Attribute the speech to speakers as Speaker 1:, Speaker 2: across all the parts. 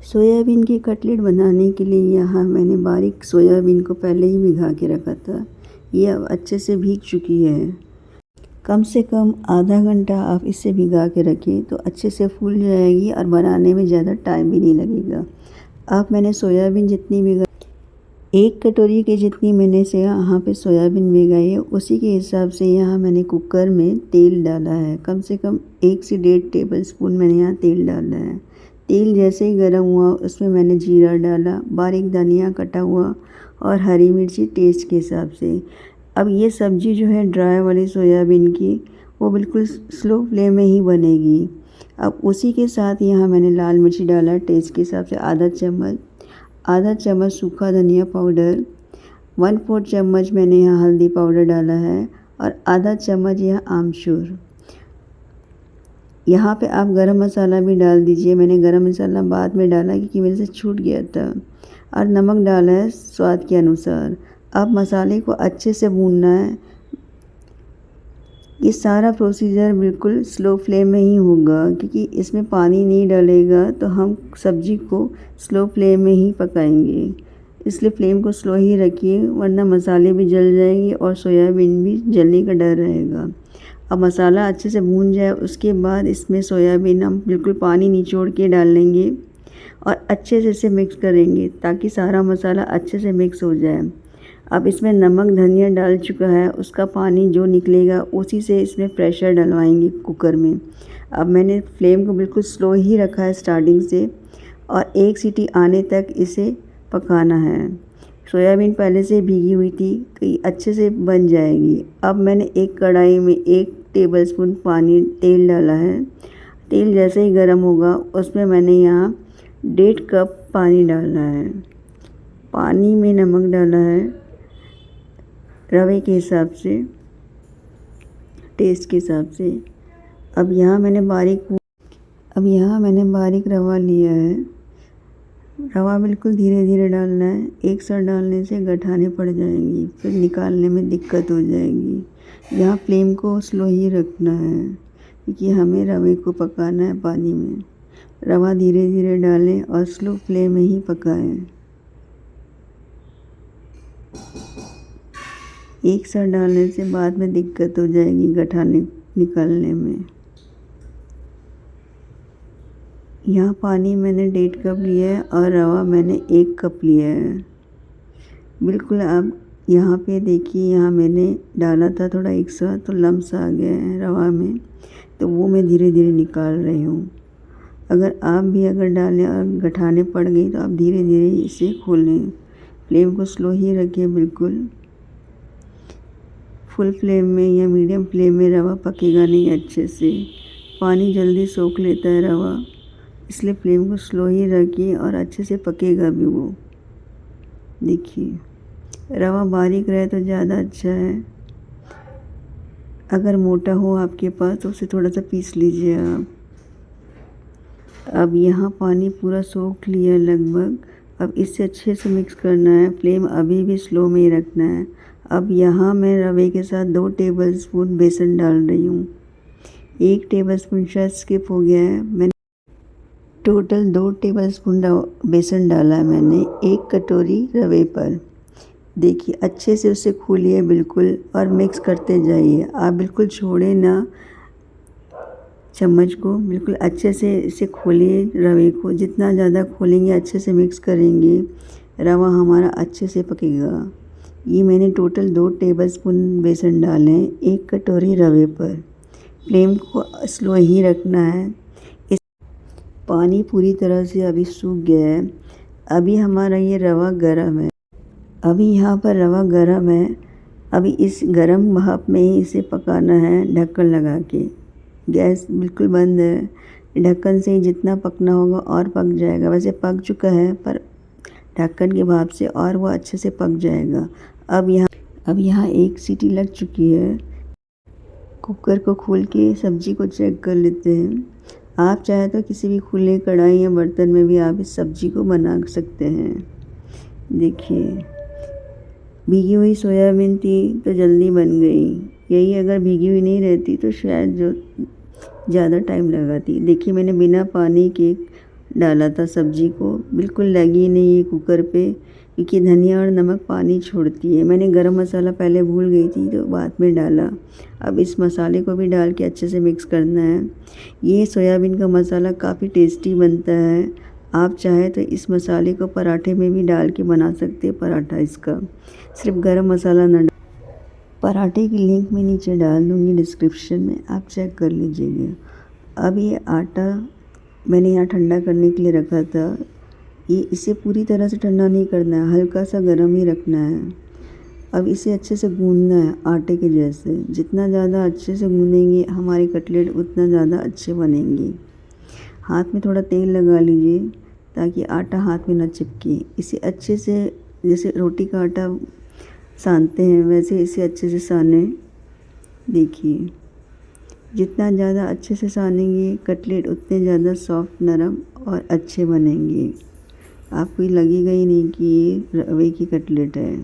Speaker 1: Soybean की cutlet बनाने के लिए यहाँ मैंने बारीक सोयाबीन को पहले ही भिगा के रखा था। ये अब अच्छे से भीग चुकी है। कम से कम आधा घंटा आप इसे भिगा के रखें तो अच्छे से फूल जाएगी और बनाने में ज़्यादा टाइम भी नहीं लगेगा। अब मैंने सोयाबीन जितनी भिगा 1 कटोरी के जितनी मैंने से यहाँ पे सोयाबीन भिगाई है, उसी के हिसाब से यहाँ मैंने कुकर में तेल डाला है। कम से कम 1 से 1.5 टेबल स्पून मैंने यहाँ तेल डाला है। तेल जैसे ही गर्म हुआ उसमें मैंने जीरा डाला, बारीक धनिया कटा हुआ और हरी मिर्ची टेस्ट के हिसाब से। अब ये सब्ज़ी जो है ड्राई वाली सोयाबीन की, वो बिल्कुल स्लो फ्लेम में ही बनेगी। अब उसी के साथ यहाँ मैंने लाल मिर्ची डाला टेस्ट के हिसाब से आधा चम्मच सूखा धनिया पाउडर, 1/4 चम्मच मैंने यहाँ हल्दी पाउडर डाला है और आधा चम्मच यह आमचूर। यहाँ पे आप गरम मसाला भी डाल दीजिए। मैंने गरम मसाला बाद में डाला क्योंकि मेरे से छूट गया था। और नमक डाला है स्वाद के अनुसार। अब मसाले को अच्छे से भूनना है। ये सारा प्रोसीजर बिल्कुल स्लो फ्लेम में ही होगा क्योंकि इसमें पानी नहीं डालेगा तो हम सब्ज़ी को स्लो फ्लेम में ही पकाएंगे। इसलिए फ्लेम को स्लो ही रखिए, वरना मसाले भी जल जाएंगे और सोयाबीन भी जलने का डर रहेगा। अब मसाला अच्छे से भून जाए उसके बाद इसमें सोयाबीन हम बिल्कुल पानी निचोड़ के डाल लेंगे और अच्छे से इसे मिक्स करेंगे ताकि सारा मसाला अच्छे से मिक्स हो जाए। अब इसमें नमक धनिया डाल चुका है, उसका पानी जो निकलेगा उसी से इसमें प्रेशर डलवाएंगे कुकर में। अब मैंने फ्लेम को बिल्कुल स्लो ही रखा है स्टार्टिंग से और 1 सीटी आने तक इसे पकाना है। सोयाबीन पहले से भीगी हुई थी तो ये अच्छे से बन जाएगी। अब मैंने एक कढ़ाई में 1 टेबलस्पून तेल डाला है। तेल जैसे ही गर्म होगा उसमें मैंने यहाँ 1.5 कप पानी डाला है। पानी में नमक डाला है रवे के हिसाब से, टेस्ट के हिसाब से। अब यहाँ मैंने बारीक रवा लिया है। रवा बिल्कुल धीरे धीरे डालना है, एक साथ डालने से गठाने पड़ जाएंगी, फिर निकालने में दिक्कत हो जाएगी। यहाँ फ्लेम को स्लो ही रखना है क्योंकि हमें रवे को पकाना है पानी में। रवा धीरे धीरे डालें और स्लो फ्लेम में ही पकाएं। एक साथ डालने से बाद में दिक्कत हो जाएगी गठाने निकालने में। यहाँ पानी मैंने 1.5 कप लिया है और रवा मैंने 1 कप लिया है। बिल्कुल आप यहाँ पे देखिए, यहाँ मैंने डाला था थोड़ा एक साथ तो लम्स आ गया है रवा में, तो वो मैं धीरे धीरे निकाल रही हूँ। अगर डालें और गठाने पड़ गई तो आप धीरे धीरे इसे खोलें। फ्लेम को स्लो ही रखिए, बिल्कुल फुल फ्लेम में या मीडियम फ्लेम में रवा पकेगा नहीं अच्छे से। पानी जल्दी सोख लेता है रवा, इसलिए फ्लेम को स्लो ही रखिए और अच्छे से पकेगा भी वो। देखिए रवा बारीक रहे तो ज़्यादा अच्छा है। अगर मोटा हो आपके पास तो उसे थोड़ा सा पीस लीजिए आप। अब यहाँ पानी पूरा सोख लिया लगभग। अब इसे अच्छे से मिक्स करना है। फ्लेम अभी भी स्लो में ही रखना है। अब यहाँ मैं रवे के साथ 2 टेबलस्पून बेसन डाल रही हूँ। 1 टेबलस्पून शायद स्किप हो गया है। मैंने टोटल 2 टेबलस्पून बेसन डाला है मैंने 1 कटोरी रवे पर। देखिए अच्छे से उसे खोलिए बिल्कुल और मिक्स करते जाइए। आप बिल्कुल छोड़े ना चम्मच को, बिल्कुल अच्छे से इसे खोलिए रवे को। जितना ज़्यादा खोलेंगे अच्छे से मिक्स करेंगे, रवा हमारा अच्छे से पकेगा। ये मैंने टोटल 2 टेबलस्पून बेसन डाले हैं 1 कटोरी रवे पर। फ्लेम को स्लो ही रखना है। पानी पूरी तरह से अभी सूख गया है। अभी हमारा ये रवा गरम है। अभी यहाँ पर रवा गरम है। अभी इस गरम भाप में ही इसे पकाना है ढक्कन लगा के। गैस बिल्कुल बंद है। ढक्कन से ही जितना पकना होगा और पक जाएगा। वैसे पक चुका है पर ढक्कन के भाप से और वो अच्छे से पक जाएगा। अब यहाँ 1 सीटी लग चुकी है। कुकर को खोल के सब्ज़ी को चेक कर लेते हैं। आप चाहे तो किसी भी खुले कढ़ाई या बर्तन में भी आप इस सब्ज़ी को बना सकते हैं। देखिए भीगी हुई सोयाबीन थी तो जल्दी बन गई। यही अगर भीगी हुई नहीं रहती तो शायद जो ज़्यादा टाइम लगाती। देखिए मैंने बिना पानी के डाला था सब्ज़ी को, बिल्कुल लगी नहीं है कुकर पे, क्योंकि धनिया और नमक पानी छोड़ती है। मैंने गरम मसाला पहले भूल गई थी तो बाद में डाला। अब इस मसाले को भी डाल के अच्छे से मिक्स करना है। ये सोयाबीन का मसाला काफ़ी टेस्टी बनता है। आप चाहे तो इस मसाले को पराठे में भी डाल के बना सकते हैं पराठा इसका, सिर्फ गरम मसाला न। पराठे की लिंक मैं नीचे डाल दूँगी डिस्क्रिप्शन में, आप चेक कर लीजिएगा। अब ये आटा मैंने यहाँ ठंडा करने के लिए रखा था। ये इसे पूरी तरह से ठंडा नहीं करना है, हल्का सा गर्म ही रखना है। अब इसे अच्छे से गूँधना है आटे के जैसे। जितना ज़्यादा अच्छे से गूँधेंगे हमारे कटलेट उतना ज़्यादा अच्छे बनेंगे। हाथ में थोड़ा तेल लगा लीजिए ताकि आटा हाथ में ना चिपके। इसे अच्छे से, जैसे रोटी का आटा सानते हैं वैसे इसे अच्छे से साने। देखिए, जितना ज़्यादा अच्छे से सानेंगे कटलेट उतने ज़्यादा सॉफ्ट, नरम और अच्छे बनेंगे। आपको ये लगेगा ही नहीं कि ये रवे की कटलेट है।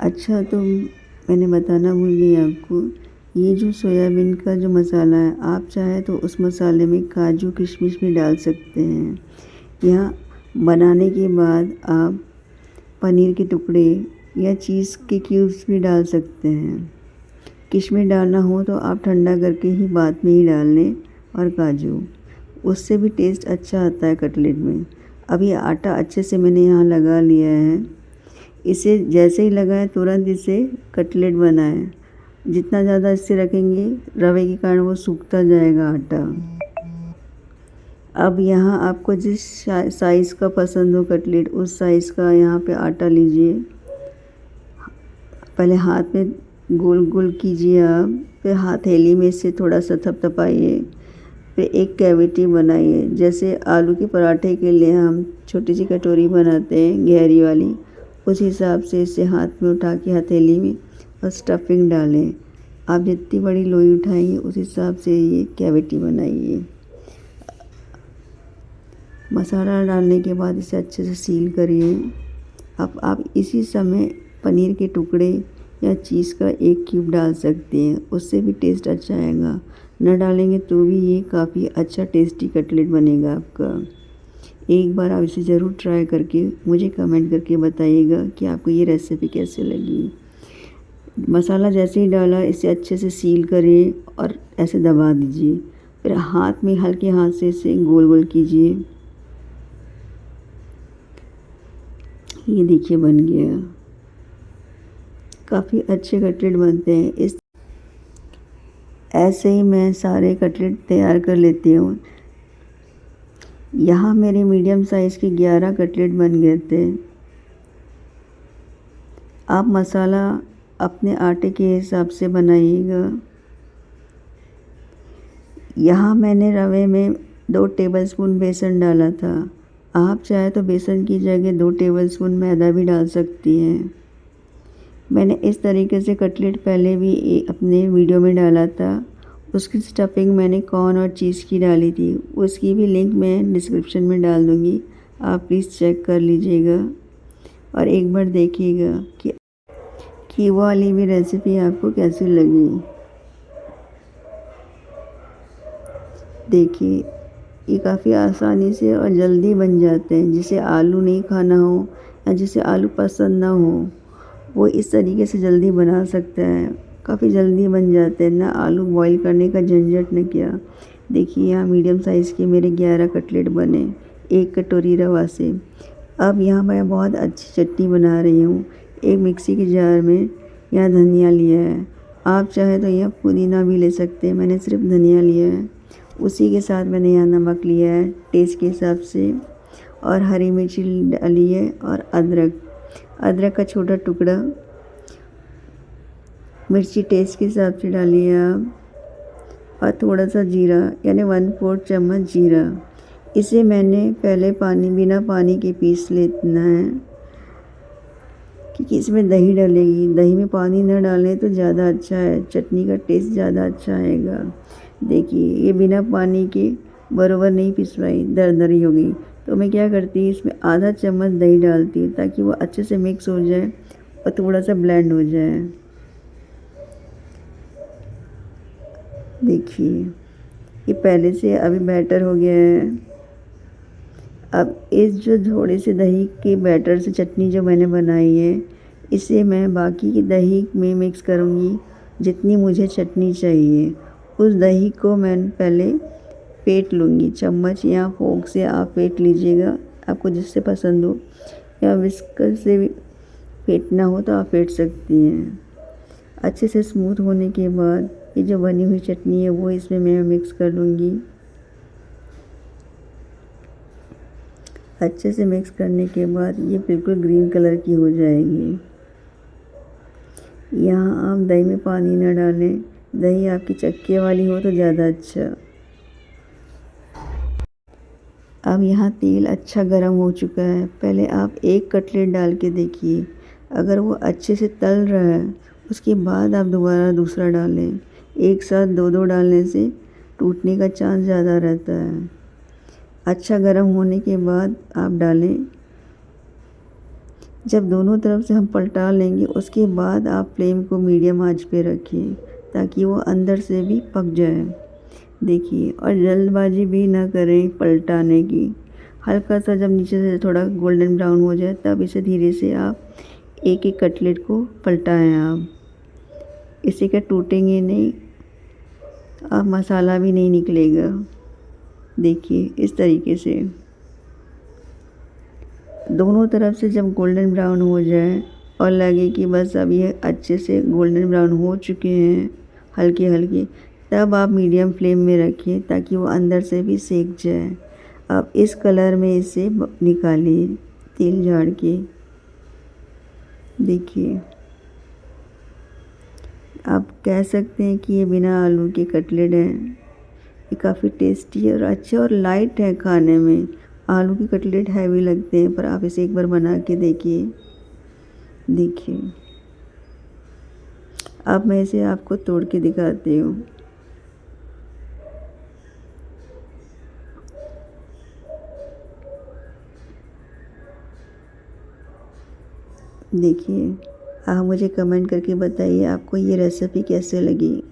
Speaker 1: अच्छा, तो मैंने बताना भूल गई आपको, ये जो सोयाबीन का जो मसाला है, आप चाहे तो उस मसाले में काजू किशमिश भी डाल सकते हैं। यहाँ बनाने के बाद आप पनीर के टुकड़े या चीज़ के क्यूब्स भी डाल सकते हैं। किशमिश डालना हो तो आप ठंडा करके ही बाद में ही डाल लें, और काजू, उससे भी टेस्ट अच्छा आता है कटलेट में। अब ये आटा अच्छे से मैंने यहाँ लगा लिया है। इसे जैसे ही लगाएं तुरंत इसे कटलेट बनाएं। जितना ज़्यादा इससे रखेंगे रवे के कारण वो सूखता जाएगा आटा। अब यहाँ आपको जिस साइज़ का पसंद हो कटलेट, उस साइज़ का यहाँ पे आटा लीजिए। पहले हाथ में गोल गोल कीजिए आप, फिर हथेली में इसे थोड़ा सा थपथपाइए, फिर एक कैविटी बनाइए। जैसे आलू के पराठे के लिए हम छोटी सी कटोरी बनाते हैं गहरी वाली, उस हिसाब से इसे हाथ में उठा के हथेली में और स्टफिंग डालें। आप जितनी बड़ी लोई उठाएंगे उस हिसाब से ये कैविटी बनाइए। मसाला डालने के बाद इसे अच्छे से सील करिए। अब आप इसी समय पनीर के टुकड़े या चीज़ का एक क्यूब डाल सकते हैं, उससे भी टेस्ट अच्छा आएगा। न डालेंगे तो भी ये काफ़ी अच्छा टेस्टी कटलेट बनेगा आपका। एक बार आप इसे ज़रूर ट्राई करके मुझे कमेंट करके बताइएगा कि आपको ये रेसिपी कैसे लगी। मसाला जैसे ही डाला इसे अच्छे से सील करिए और ऐसे दबा दीजिए। फिर हाथ में हल्के हाथ से इसे गोल गोल कीजिए। ये देखिए बन गया। काफ़ी अच्छे कटलेट बनते हैं। इस ऐसे ही मैं सारे कटलेट तैयार कर लेती हूँ। यहाँ मेरे मीडियम साइज़ के 11 कटलेट बन गए थे। आप मसाला अपने आटे के हिसाब से बनाइएगा। यहाँ मैंने रवे में 2 टेबलस्पून बेसन डाला था। आप चाहे तो बेसन की जगह 2 टेबलस्पून मैदा भी डाल सकती हैं। मैंने इस तरीके से कटलेट पहले भी अपने वीडियो में डाला था। उसकी स्टफिंग मैंने कॉर्न और चीज़ की डाली थी, उसकी भी लिंक मैं डिस्क्रिप्शन में डाल दूँगी। आप प्लीज़ चेक कर लीजिएगा और एक बार देखिएगा कि वो वाली भी रेसिपी आपको कैसी लगी। देखिए, ये काफ़ी आसानी से और जल्दी बन जाते हैं। जिसे आलू नहीं खाना हो या जिसे आलू पसंद ना हो, वो इस तरीके से जल्दी बना सकता है। काफ़ी जल्दी बन जाते हैं, ना आलू बॉईल करने का झंझट न किया। देखिए, यहाँ मीडियम साइज़ के मेरे 11 कटलेट बने, 1 कटोरी रवा से। अब यहाँ मैं बहुत अच्छी चटनी बना रही हूँ। एक मिक्सी के जार में यहाँ धनिया लिया है। आप चाहे तो यहाँ पुदीना भी ले सकते हैं, मैंने सिर्फ धनिया लिया है। उसी के साथ मैंने यहाँ नमक लिया है टेस्ट के हिसाब से, और हरी मिर्ची डाली है, और अदरक का छोटा टुकड़ा, मिर्ची टेस्ट के हिसाब से डालिए आप, और थोड़ा सा जीरा, यानी 1/4 चम्मच जीरा। इसे मैंने पहले बिना पानी के पीस लेना है, क्योंकि इसमें दही डलेगी। दही में पानी न डालें तो ज़्यादा अच्छा है, चटनी का टेस्ट ज़्यादा अच्छा आएगा। देखिए, ये बिना पानी के बराबर नहीं पिसवाई, दरदरी हो गई। तो मैं क्या करती हूँ, इसमें आधा चम्मच दही डालती हूँ ताकि वो अच्छे से मिक्स हो जाए और थोड़ा सा ब्लेंड हो जाए। देखिए, ये पहले से अभी बैटर हो गया है। अब इस जो थोड़े से दही के बैटर से चटनी जो मैंने बनाई है, इसे मैं बाकी की दही में मिक्स करूँगी जितनी मुझे चटनी चाहिए। उस दही को मैं पहले फेंट लूँगी, चम्मच या फोर्क से आप फेंट लीजिएगा, आपको जिससे पसंद हो, या विस्कर से भी फेंटना हो तो आप फेंट सकती हैं। अच्छे से स्मूथ होने के बाद ये जो बनी हुई चटनी है वो इसमें मैं मिक्स कर लूँगी। अच्छे से मिक्स करने के बाद ये बिल्कुल ग्रीन कलर की हो जाएगी। यहाँ आप दही में पानी न डालें, दही आपकी चक्के वाली हो तो ज़्यादा अच्छा। अब यहाँ तेल अच्छा गरम हो चुका है। पहले आप एक कटलेट डाल के देखिए, अगर वो अच्छे से तल रहा है उसके बाद आप दोबारा दूसरा डालें। एक साथ दो डालने से टूटने का चांस ज़्यादा रहता है। अच्छा गरम होने के बाद आप डालें। जब दोनों तरफ से हम पलटा लेंगे उसके बाद आप फ्लेम को मीडियम आंच पे रखिए ताकि वो अंदर से भी पक जाए। देखिए, और जल्दबाजी भी ना करें पलटाने की। हल्का सा जब नीचे से थोड़ा गोल्डन ब्राउन हो जाए तब इसे धीरे से आप एक एक कटलेट को पलटाएं। आप इससे क्या टूटेंगे नहीं, अब मसाला भी नहीं निकलेगा। देखिए इस तरीके से दोनों तरफ से जब गोल्डन ब्राउन हो जाए और लगे कि बस अब ये अच्छे से गोल्डन ब्राउन हो चुके हैं हल्के हल्के, तब आप मीडियम फ्लेम में रखिए ताकि वो अंदर से भी सेक जाए। अब इस कलर में इसे निकालिए तेल झाड़ के। देखिए, आप कह सकते हैं कि ये बिना आलू के कटलेट हैं। ये काफ़ी टेस्टी और अच्छे और लाइट है खाने में। आलू के कटलेट हैवी लगते हैं, पर आप इसे एक बार बना के देखिए। देखिए, अब मैं इसे आपको तोड़ के दिखाती हूँ। देखिए, आप मुझे कमेंट करके बताइए आपको ये रेसिपी कैसे लगी।